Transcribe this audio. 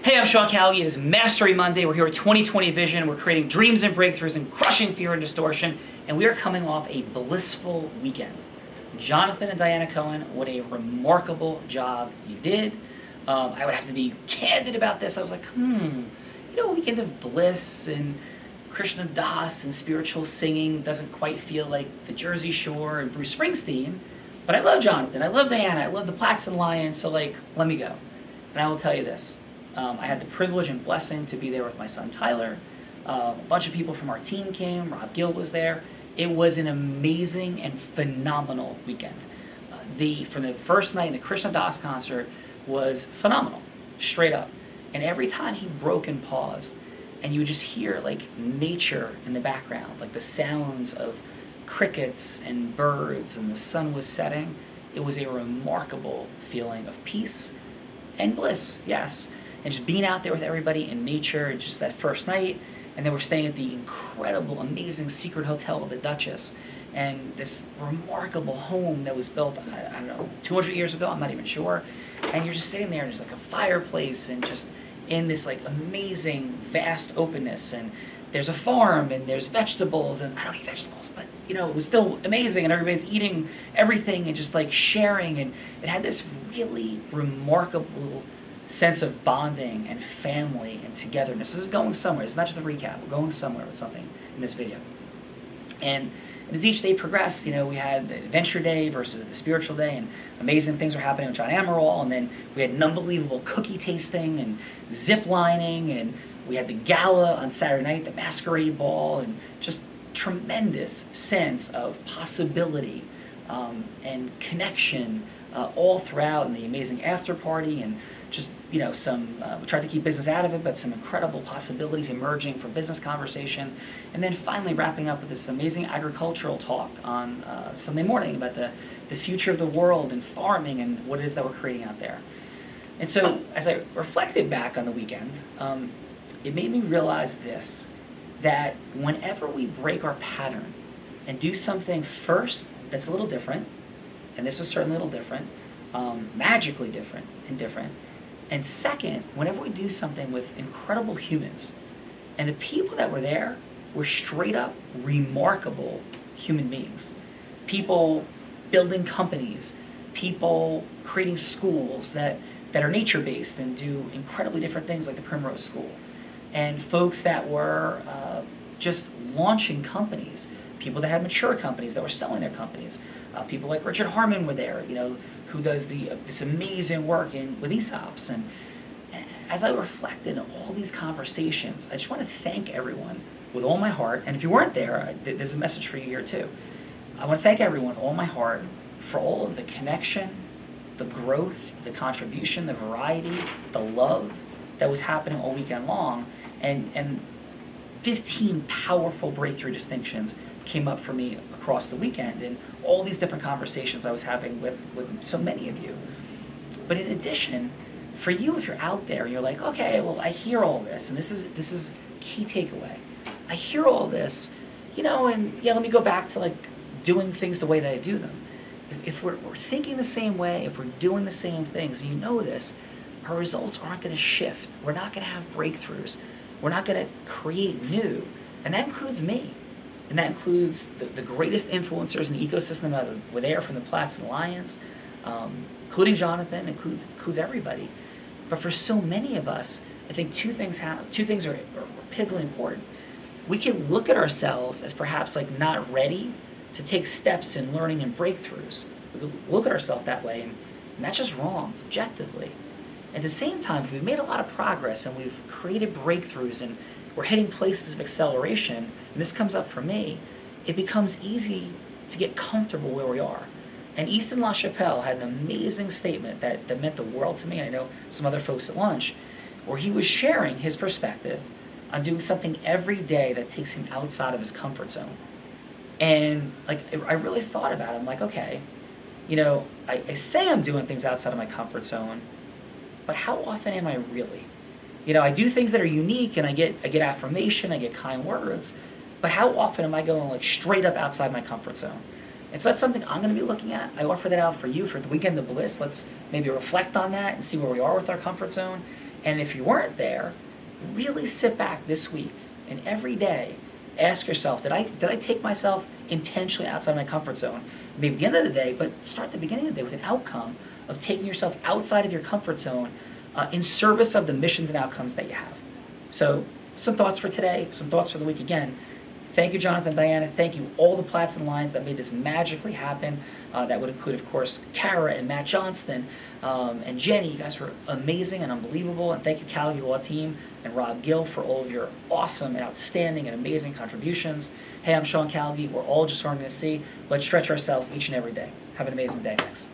Hey, I'm Sean Callagy. It is Mastery Monday. We're here with 2020 Vision. We're creating dreams and breakthroughs and crushing fear and distortion. And we are coming off a blissful weekend. Jonathan and Diana Cohen, what a remarkable job you did. I would have to be candid about this. I was like, a weekend of bliss and Krishna Das and spiritual singing doesn't quite feel like the Jersey Shore and Bruce Springsteen. But I love Jonathan. I love Diana. I love the Platts and Lions. So, let me go. And I will tell you this. I had the privilege and blessing to be there with my son Tyler. A bunch of people from our team came. Rob Gill was there. It was an amazing and phenomenal weekend. From the first night in the Krishna Das concert was phenomenal, straight up. And every time he broke and paused, and you would just hear nature in the background, like the sounds of crickets and birds, and the sun was setting. It was a remarkable feeling of peace and bliss, yes. And just being out there with everybody in nature, just that first night. And then we're staying at the incredible, amazing secret hotel of the Duchess. And this remarkable home that was built, I don't know, 200 years ago, I'm not even sure. And you're just sitting there, and there's a fireplace, and just in this amazing, vast openness. And there's a farm, and there's vegetables, and I don't eat vegetables, but it was still amazing, and everybody's eating everything and just sharing. And it had this really remarkable sense of bonding and family and togetherness. This is going somewhere. It's not just a recap. We're going somewhere with something in this video. And as each day progressed, we had the adventure day versus the spiritual day, and amazing things were happening with John Amaral, and then we had an unbelievable cookie tasting and zip lining, and we had the gala on Saturday night, the masquerade ball, and just tremendous sense of possibility and connection all throughout, and the amazing after party, and just we tried to keep business out of it, but some incredible possibilities emerging for business conversation. And then finally wrapping up with this amazing agricultural talk on Sunday morning about the future of the world and farming and what it is that we're creating out there. And so as I reflected back on the weekend, it made me realize this, that whenever we break our pattern and do something first that's a little different, and this was certainly a little different, magically different, and second, whenever we do something with incredible humans, and the people that were there were straight up remarkable human beings. People building companies, people creating schools that are nature-based and do incredibly different things like the Primrose School, and folks that were just launching companies, people that had mature companies that were selling their companies. People like Richard Harmon were there, who does this amazing work with ESOPs. And as I reflected on all these conversations, I just want to thank everyone with all my heart. And if you weren't there, there's a message for you here too. I want to thank everyone with all my heart for all of the connection, the growth, the contribution, the variety, the love that was happening all weekend long. And 15 powerful breakthrough distinctions came up for me across the weekend, and all these different conversations I was having with so many of you. But in addition, for you, if you're out there and you're like, okay, well, I hear all this, and this is key takeaway. I hear all this, and let me go back to doing things the way that I do them. If we're thinking the same way, if we're doing the same things, you know this, our results aren't going to shift. We're not going to have breakthroughs. We're not going to create new, and that includes me. And that includes the greatest influencers in the ecosystem that were there from the Platts and Lions, including Jonathan, includes everybody. But for so many of us, I think two things are pivotally important. We can look at ourselves as perhaps not ready to take steps in learning and breakthroughs. We can look at ourselves that way, and that's just wrong, objectively. At the same time, if we've made a lot of progress and we've created breakthroughs and we're hitting places of acceleration, and this comes up for me, it becomes easy to get comfortable where we are. And Easton LaChapelle had an amazing statement that meant the world to me. I know some other folks at lunch, where he was sharing his perspective on doing something every day that takes him outside of his comfort zone. And I really thought about it. I'm like, okay, I say I'm doing things outside of my comfort zone, but how often am I really? I do things that are unique, and I get affirmation, I get kind words, but how often am I going straight up outside my comfort zone? And so that's something I'm going to be looking at. I offer that out for you for the weekend of bliss. Let's maybe reflect on that and see where we are with our comfort zone. And if you weren't there, really sit back this week and every day ask yourself, did I take myself intentionally outside my comfort zone? Maybe at the end of the day, but start the beginning of the day with an outcome of taking yourself outside of your comfort zone in service of the missions and outcomes that you have. So some thoughts for today, some thoughts for the week again. Thank you, Jonathan, Diana. Thank you, all the plats and lines that made this magically happen. That would include, of course, Kara and Matt Johnston and Jenny. You guys were amazing and unbelievable. And thank you, Callagy Law Team and Rob Gill for all of your awesome and outstanding and amazing contributions. Hey, I'm Sean Callagy. We're all just learning to see. Let's stretch ourselves each and every day. Have an amazing day. Thanks.